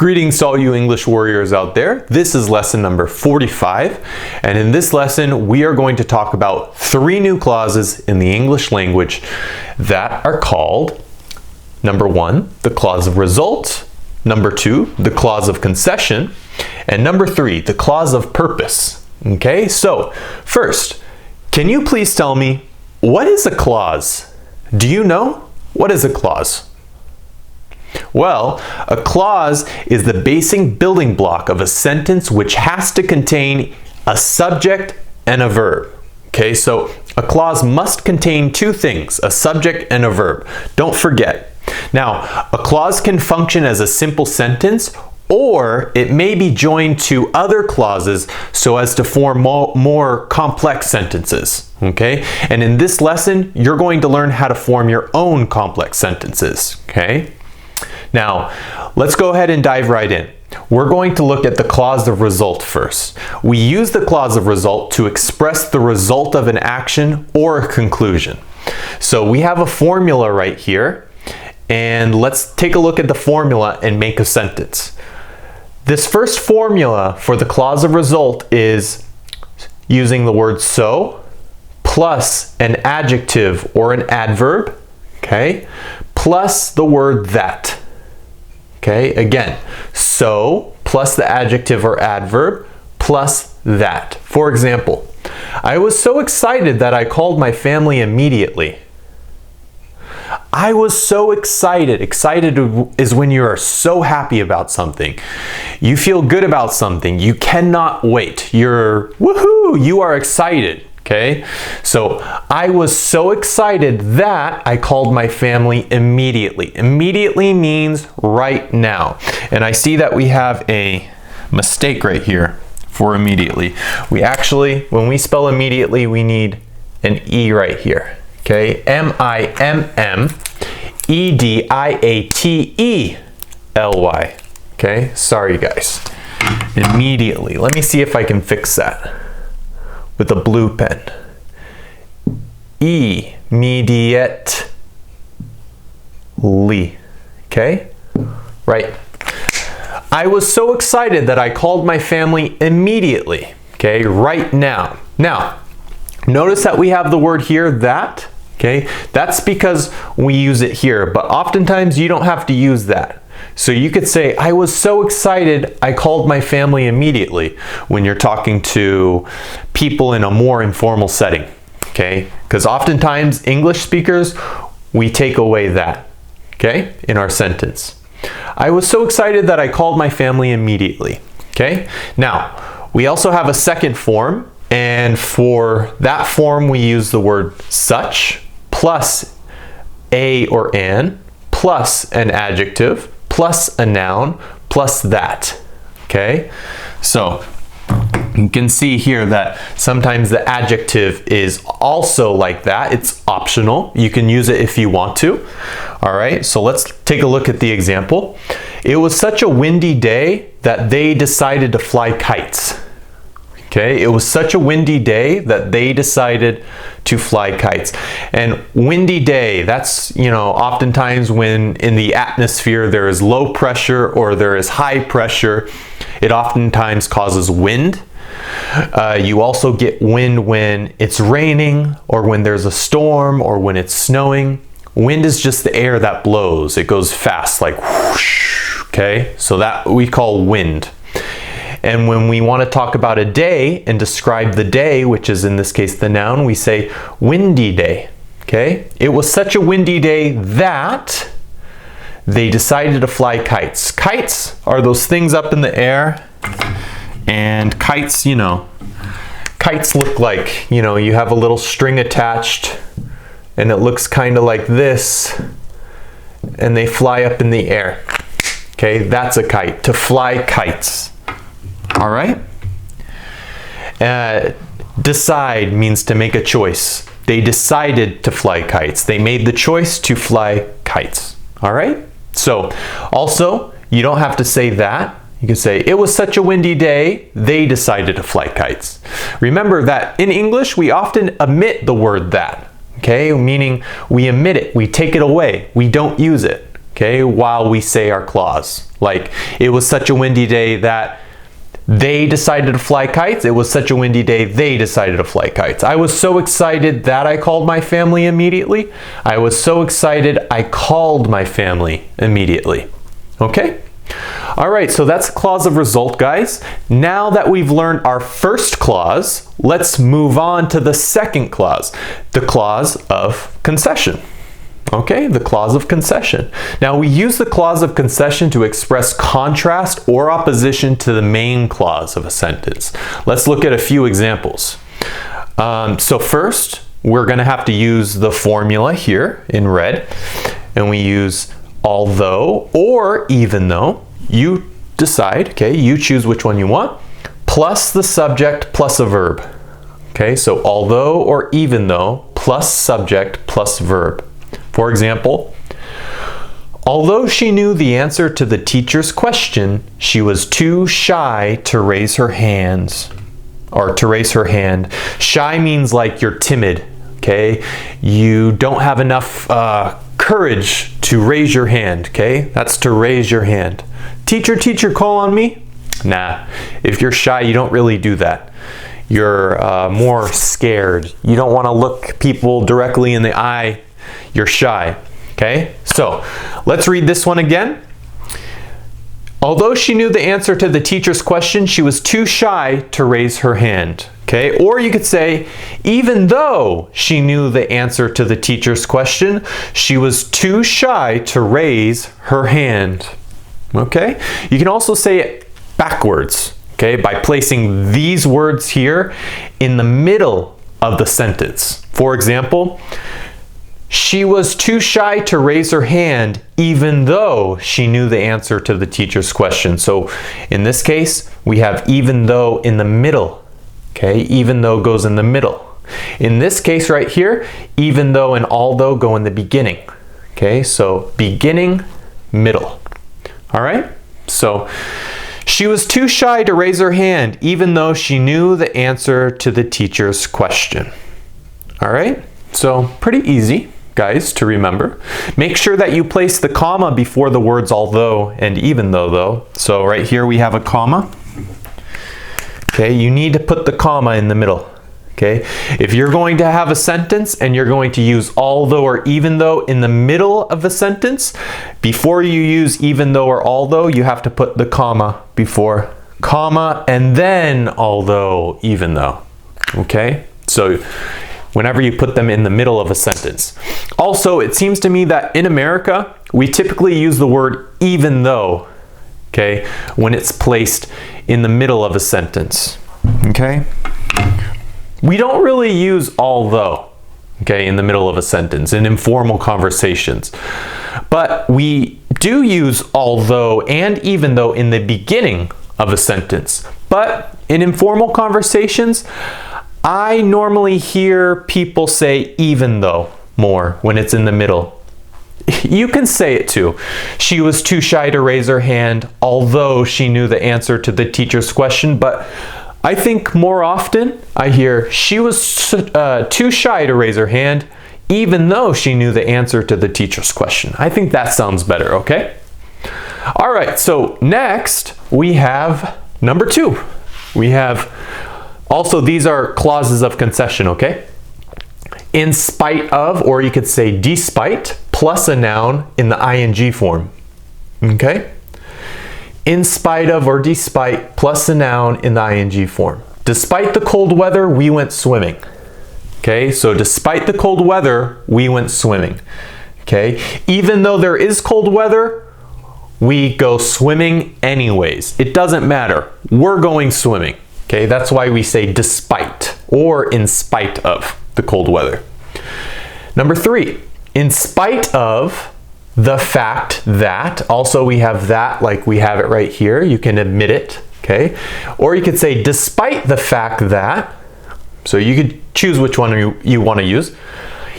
Greetings to all you English warriors out there. This is lesson number 45, and in this lesson we are going to talk about 3 new clauses in the English language that are called number 1, the clause of result, number 2, the clause of concession, and number 3, the clause of purpose. Okay, so first, can you please tell me, what is a clause? Do you know? What is a clause? Well, a clause is the basic building block of a sentence which has to contain a subject and a verb. Okay, so a clause must contain 2 things, a subject and a verb. Don't forget. Now, a clause can function as a simple sentence, or it may be joined to other clauses so as to form more complex sentences. Okay, and in this lesson, you're going to learn how to form your own complex sentences. Okay. Now, let's go ahead and dive right in. We're going to look at the clause of result first. We use the clause of result to express the result of an action or a conclusion. So we have a formula right here, and let's take a look at the formula and make a sentence. This first formula for the clause of result is using the word so plus an adjective or an adverb, okay, plus the word that. Okay, again, so plus the adjective or adverb plus that. For example, I was so excited that I called my family immediately. I was so excited. Excited is when you are so happy about something. You feel good about something. You cannot wait. You're woohoo, you are excited. Okay, so I was so excited that I called my family immediately. Immediately means right now. And I see that we have a mistake right here for immediately. We actually, when we spell immediately, we need an E right here. Okay, M-I-M-M-E-D-I-A-T-E-L-Y. Okay, sorry guys. Immediately. Let me see if I can fix that with a blue pen. Immediately. Okay? Right. I was so excited that I called my family immediately. Okay? Right now. Now, notice that we have the word here, that. Okay? That's because we use it here, but oftentimes you don't have to use that. So you could say, I was so excited I called my family immediately when you're talking to people in a more informal setting. Okay? Because oftentimes English speakers, we take away that, okay, in our sentence. I was so excited that I called my family immediately. Okay? Now, we also have a second form, and for that form we use the word such plus a or an plus an adjective plus a noun, plus that. Okay? So you can see here that sometimes the adjective is also like that. It's optional. You can use it if you want to. All right, so let's take a look at the example. It was such a windy day that they decided to fly kites. Okay, it was such a windy day that they decided to fly kites. And windy day, that's, you know, oftentimes when in the atmosphere there is low pressure or there is high pressure, it oftentimes causes wind. You also get wind when it's raining or when there's a storm or when it's snowing. Wind is just the air that blows. It goes fast, like whoosh, okay? So that we call wind. And when we want to talk about a day and describe the day, which is in this case the noun, we say windy day. Okay? It was such a windy day that they decided to fly kites. Kites are those things up in the air, and kites, you know, kites look like, you know, you have a little string attached and it looks kind of like this, and they fly up in the air. Okay? That's a kite, to fly kites. All right? Decide means to make a choice. They decided to fly kites. They made the choice to fly kites. All right? So, also, you don't have to say that. You can say, it was such a windy day, they decided to fly kites. Remember that in English, we often omit the word that. Okay? Meaning we omit it. We take it away. We don't use it. okay, while we say our clause. Like, it was such a windy day that they decided to fly kites. It was such a windy day, they decided to fly kites. I was so excited that I called my family immediately. I was so excited I called my family immediately. Okay? All right, so that's clause of result, guys. Now that we've learned our first clause, let's move on to the second clause, the clause of concession. Okay, the clause of concession. Now we use the clause of concession to express contrast or opposition to the main clause of a sentence. Let's look at a few examples. So first, we're going to have to use the formula here in red, and we use although or even though. You decide, okay, you choose which one you want, plus the subject plus a verb. Okay, so although or even though plus subject plus verb. For example, although she knew the answer to the teacher's question, she was too shy to raise her hands, or to raise her hand. Shy means like you're timid, okay? You don't have enough courage to raise your hand, okay? That's to raise your hand. Teacher, teacher, call on me? Nah, if you're shy, you don't really do that. You're more scared. You don't want to look people directly in the eye. You're shy, okay? So let's read this one again. Although she knew the answer to the teacher's question, she was too shy to raise her hand, okay? Or you could say, even though she knew the answer to the teacher's question, she was too shy to raise her hand, okay? You can also say it backwards, okay? By placing these words here in the middle of the sentence. For example, she was too shy to raise her hand even though she knew the answer to the teacher's question. So in this case, we have even though in the middle. Okay, even though goes in the middle. In this case right here, even though and although go in the beginning. Okay, so beginning, middle. All right, so she was too shy to raise her hand even though she knew the answer to the teacher's question. All right, so pretty easy, guys, to remember. Make sure that you place the comma before the words although and even though. So right here we have a comma. Okay, you need to put the comma in the middle. Okay, if you're going to have a sentence and you're going to use although or even though in the middle of the sentence, before you use even though or although, you have to put the comma before comma and then although, even though. Okay, so whenever you put them in the middle of a sentence. Also, it seems to me that in America, we typically use the word even though, okay, when it's placed in the middle of a sentence, okay? We don't really use although, okay, in the middle of a sentence in informal conversations. But we do use although and even though in the beginning of a sentence. But in informal conversations, I normally hear people say even though more when it's in the middle. You can say it too. She was too shy to raise her hand, although she knew the answer to the teacher's question. But I think more often I hear she was too shy to raise her hand, even though she knew the answer to the teacher's question. I think that sounds better, okay? All right, so next we have number 2. We have also, these are clauses of concession, okay? In spite of, or you could say despite, plus a noun in the ing form, okay? In spite of or despite, plus a noun in the ing form. Despite the cold weather, we went swimming. Okay, so despite the cold weather, we went swimming. Okay, even though there is cold weather, we go swimming anyways. It doesn't matter. We're going swimming. Okay, that's why we say despite or in spite of the cold weather. Number 3, in spite of the fact that, also we have that like we have it right here. You can admit it, okay? Or you could say despite the fact that, so you could choose which one you want to use.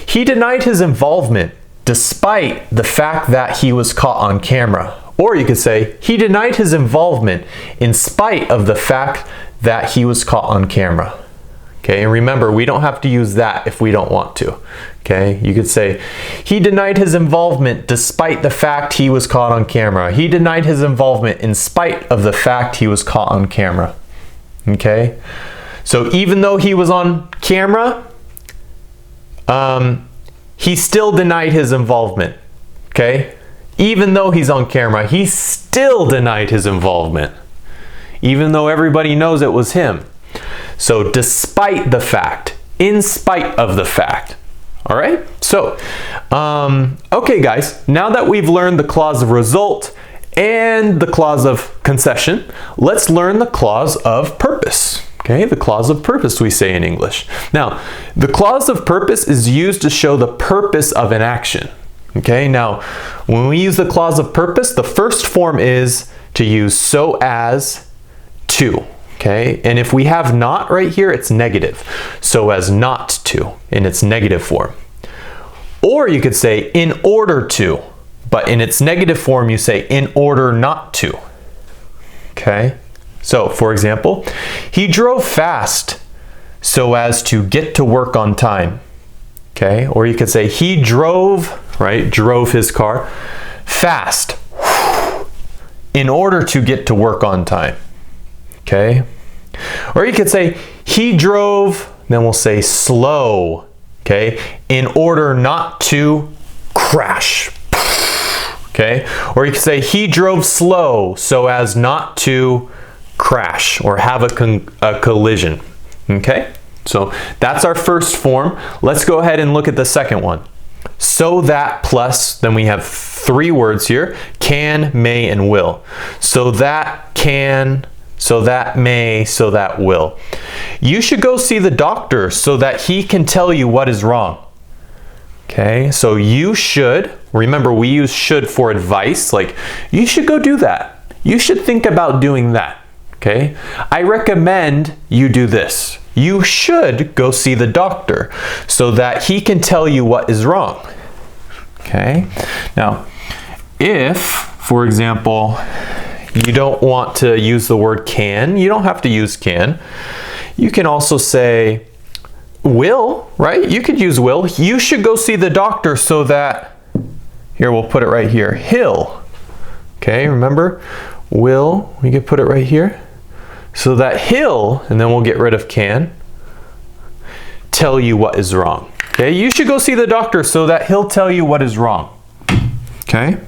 He denied his involvement despite the fact that he was caught on camera. Or you could say he denied his involvement in spite of the fact that he was caught on camera. Okay, and remember, we don't have to use that if we don't want to. Okay, you could say, he denied his involvement despite the fact he was caught on camera. He denied his involvement in spite of the fact he was caught on camera. Okay, so even though he was on camera, he still denied his involvement. Okay, even though he's on camera, he still denied his involvement, even though everybody knows it was him. So despite the fact, in spite of the fact. All right, so okay guys, now that we've learned the clause of result and the clause of concession, let's learn the clause of purpose. Okay, the clause of purpose we say in English. Now, the clause of purpose is used to show the purpose of an action. Okay, now when we use the clause of purpose, the first form is to use so as to. Okay, and if we have not right here, it's negative. So as not to, in its negative form. Or you could say in order to, but in its negative form you say in order not to. Okay, so for example, he drove fast so as to get to work on time. Okay, or you could say he drove, right, drove his car fast in order to get to work on time. Okay, or you could say he drove, then we'll say slow, okay, in order not to crash. Okay, or you could say he drove slow so as not to crash or have a collision. Okay, so that's our first form. Let's go ahead and look at the second one. So that plus, then we have three words here, can, may, and will. So that can, so that may, so that will. You should go see the doctor so that he can tell you what is wrong. Okay, so you should, remember we use should for advice, like you should go do that. You should think about doing that. Okay, I recommend you do this. You should go see the doctor so that he can tell you what is wrong. Okay, now if, for example, you don't want to use the word can, you don't have to use can. You can also say will, right? You could use will. You should go see the doctor so that, here we'll put it right here, he'll. Okay, remember? Will, we could put it right here. So that he'll, and then we'll get rid of can, tell you what is wrong. Okay, you should go see the doctor so that he'll tell you what is wrong. Okay?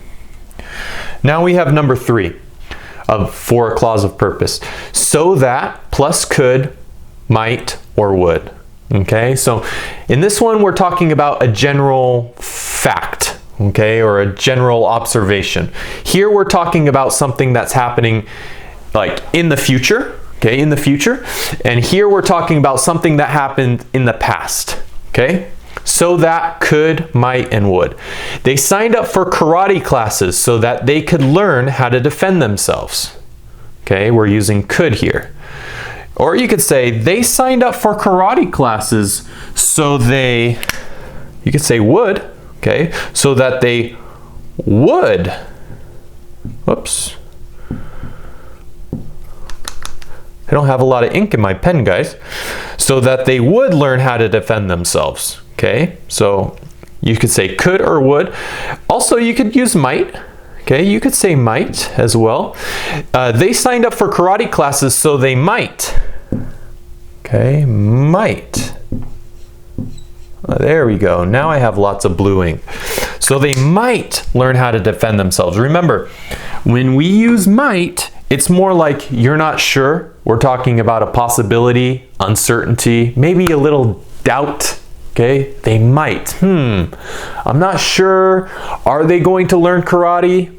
Now we have number 3 for a clause of purpose. So that plus could, might, or would. Okay, so in this one we're talking about a general fact, okay, or a general observation. Here we're talking about something that's happening like in the future, okay, in the future. And here we're talking about something that happened in the past, okay? So that could, might, and would. They signed up for karate classes so that they could learn how to defend themselves. Okay, we're using could here. Or you could say they signed up for karate classes so they, you could say would, okay, so that they would, whoops. I don't have a lot of ink in my pen, guys. So that they would learn how to defend themselves. Okay, so you could say could or would. Also, you could use might. Okay, you could say might as well. They signed up for karate classes so they might. Okay, might. There we go. Now I have lots of blue ink. So they might learn how to defend themselves. Remember, when we use might, it's more like you're not sure. We're talking about a possibility, uncertainty, maybe a little doubt. Okay, they might. I'm not sure. Are they going to learn karate?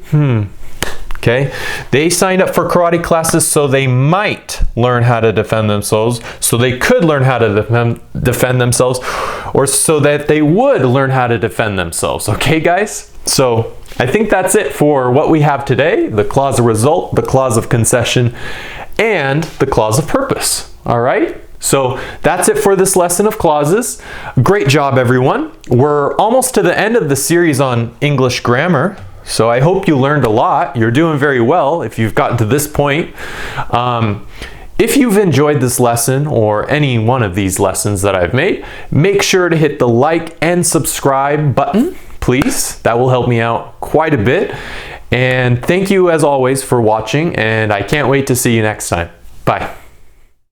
Okay, they signed up for karate classes so they might learn how to defend themselves, so they could learn how to defend themselves, or so that they would learn how to defend themselves. Okay, guys? So I think that's it for what we have today, the clause of result, the clause of concession, and the clause of purpose. All right? So that's it for this lesson of clauses. Great job, everyone. We're almost to the end of the series on English grammar. So I hope you learned a lot. You're doing very well if you've gotten to this point. If you've enjoyed this lesson or any one of these lessons that I've made, make sure to hit the like and subscribe button, please. That will help me out quite a bit. And thank you as always for watching, and I can't wait to see you next time. Bye.